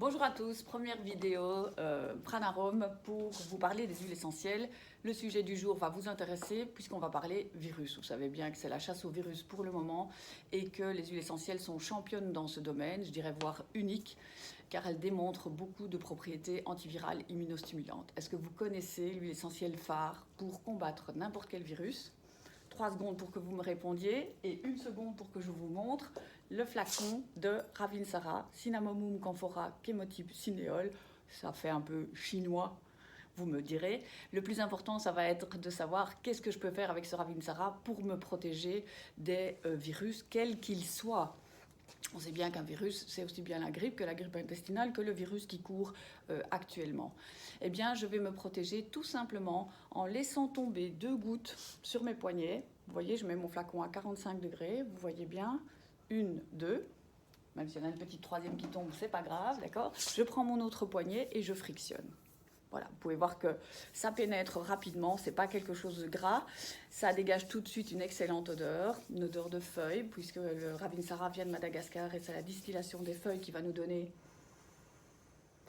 Bonjour à tous, première vidéo Pranarome pour vous parler des huiles essentielles. Le sujet du jour va vous intéresser puisqu'on va parler virus. Vous savez bien que c'est la chasse aux virus pour le moment et que les huiles essentielles sont championnes dans ce domaine, je dirais voire uniques, car elles démontrent beaucoup de propriétés antivirales immunostimulantes. Est-ce que vous connaissez l'huile essentielle phare pour combattre n'importe quel virus ? 3 secondes pour que vous me répondiez et 1 seconde pour que je vous montre le flacon de Ravinsara, Cinnamomum camphora chémotype cinéole. Ça fait un peu chinois, vous me direz. Le plus important, ça va être de savoir qu'est-ce que je peux faire avec ce Ravinsara pour me protéger des virus, quels qu'ils soient. On sait bien qu'un virus, c'est aussi bien la grippe intestinale, que le virus qui court actuellement. Eh bien, je vais me protéger tout simplement en laissant tomber 2 gouttes sur mes poignets. Vous voyez, je mets mon flacon à 45 degrés, vous voyez bien, 1, 2. Même s'il y en a une petite 3e qui tombe, c'est pas grave, d'accord ? Je prends mon autre poignet et je frictionne. Voilà, vous pouvez voir que ça pénètre rapidement, c'est pas quelque chose de gras. Ça dégage tout de suite une excellente odeur, une odeur de feuilles, puisque le Ravinsara vient de Madagascar et c'est la distillation des feuilles qui va nous donner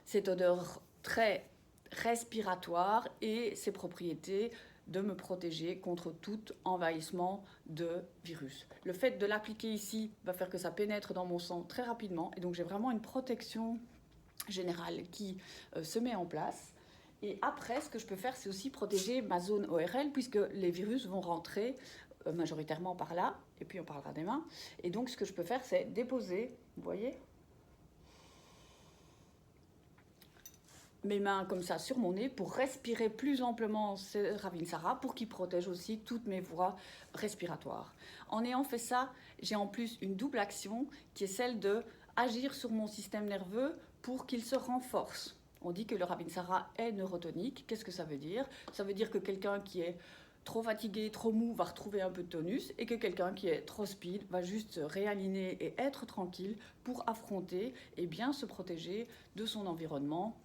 cette odeur très respiratoire et ses propriétés de me protéger contre tout envahissement de virus. Le fait de l'appliquer ici va faire que ça pénètre dans mon sang très rapidement et donc j'ai vraiment une protection générale qui se met en place. Et après, ce que je peux faire, c'est aussi protéger ma zone ORL, puisque les virus vont rentrer majoritairement par là, et puis on parlera des mains. Et donc, ce que je peux faire, c'est déposer, vous voyez, mes mains comme ça sur mon nez pour respirer plus amplement ce Ravinsara, pour qu'il protège aussi toutes mes voies respiratoires. En ayant fait ça, j'ai en plus une double action qui est celle de agir sur mon système nerveux pour qu'il se renforce. On dit que le Ravinsara est neurotonique. Qu'est-ce que ça veut dire ? Ça veut dire que quelqu'un qui est trop fatigué, trop mou, va retrouver un peu de tonus et que quelqu'un qui est trop speed va juste se réaligner et être tranquille pour affronter et bien se protéger de son environnement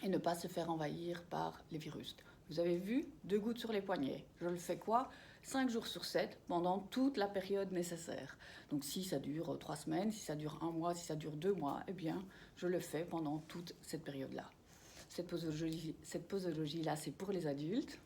et ne pas se faire envahir par les virus. Vous avez vu, 2 gouttes sur les poignets. Je le fais quoi ? 5 jours sur 7 pendant toute la période nécessaire. Donc si ça dure 3 semaines, si ça dure 1 mois, si ça dure 2 mois, eh bien je le fais pendant toute cette période-là. Cette posologie-là, c'est pour les adultes.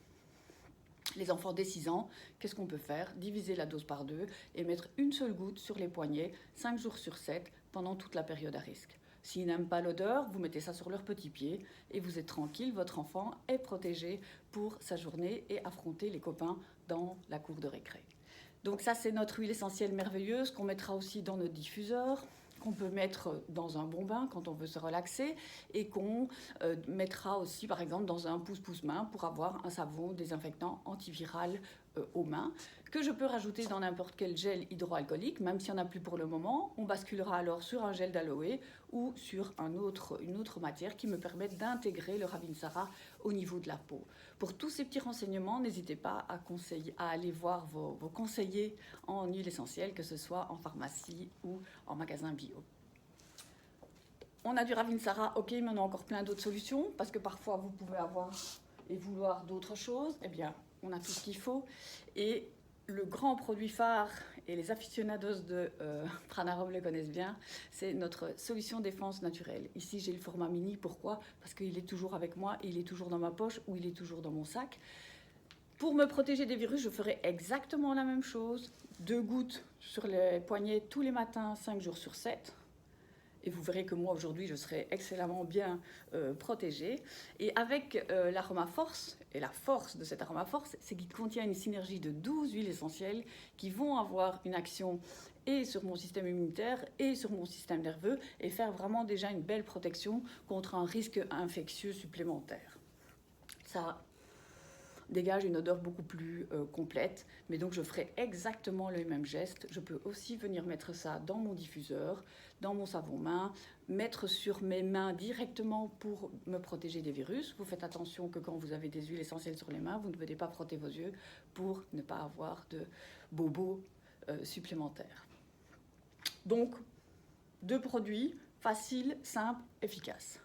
Les enfants dès 6 ans, qu'est-ce qu'on peut faire ? Diviser la dose par 2 et mettre une seule goutte sur les poignets 5 jours sur 7 pendant toute la période à risque. S'ils n'aiment pas l'odeur, vous mettez ça sur leurs petits pieds et vous êtes tranquille, votre enfant est protégé pour sa journée et affronter les copains dans la cour de récré. Donc ça, c'est notre huile essentielle merveilleuse qu'on mettra aussi dans notre diffuseur, qu'on peut mettre dans un bon bain quand on veut se relaxer et qu'on mettra aussi par exemple dans un pouce-pouce-main pour avoir un savon désinfectant antiviral aux mains que je peux rajouter dans n'importe quel gel hydroalcoolique, même s'il n'y en a plus pour le moment. On basculera alors sur un gel d'aloe ou sur une autre matière qui me permette d'intégrer le Ravinsara au niveau de la peau. Pour tous ces petits renseignements, n'hésitez pas à aller voir vos conseillers en huile essentielle, que ce soit en pharmacie ou en magasin bio. On a du Ravinsara, ok, mais on a encore plein d'autres solutions, parce que parfois vous pouvez avoir et vouloir d'autres choses. Eh bien, on a tout ce qu'il faut. Et le grand produit phare, et les aficionados de Pranarome le connaissent bien, c'est notre solution défense naturelle. Ici, j'ai le format mini. Pourquoi ? Parce qu'il est toujours avec moi, il est toujours dans ma poche ou il est toujours dans mon sac. Pour me protéger des virus, je ferai exactement la même chose. 2 gouttes sur les poignets tous les matins, 5 jours sur 7. Et vous verrez que moi, aujourd'hui, je serai excellemment bien protégée. Et avec l'Aroma Force, et la force de cet Aroma Force, c'est qu'il contient une synergie de 12 huiles essentielles qui vont avoir une action et sur mon système immunitaire et sur mon système nerveux et faire vraiment déjà une belle protection contre un risque infectieux supplémentaire. Ça dégage une odeur beaucoup plus complète, mais donc je ferai exactement le même geste. Je peux aussi venir mettre ça dans mon diffuseur, dans mon savon-main, mettre sur mes mains directement pour me protéger des virus. Vous faites attention que quand vous avez des huiles essentielles sur les mains, vous ne devez pas frotter vos yeux pour ne pas avoir de bobos supplémentaires. Donc, 2 produits faciles, simples, efficaces.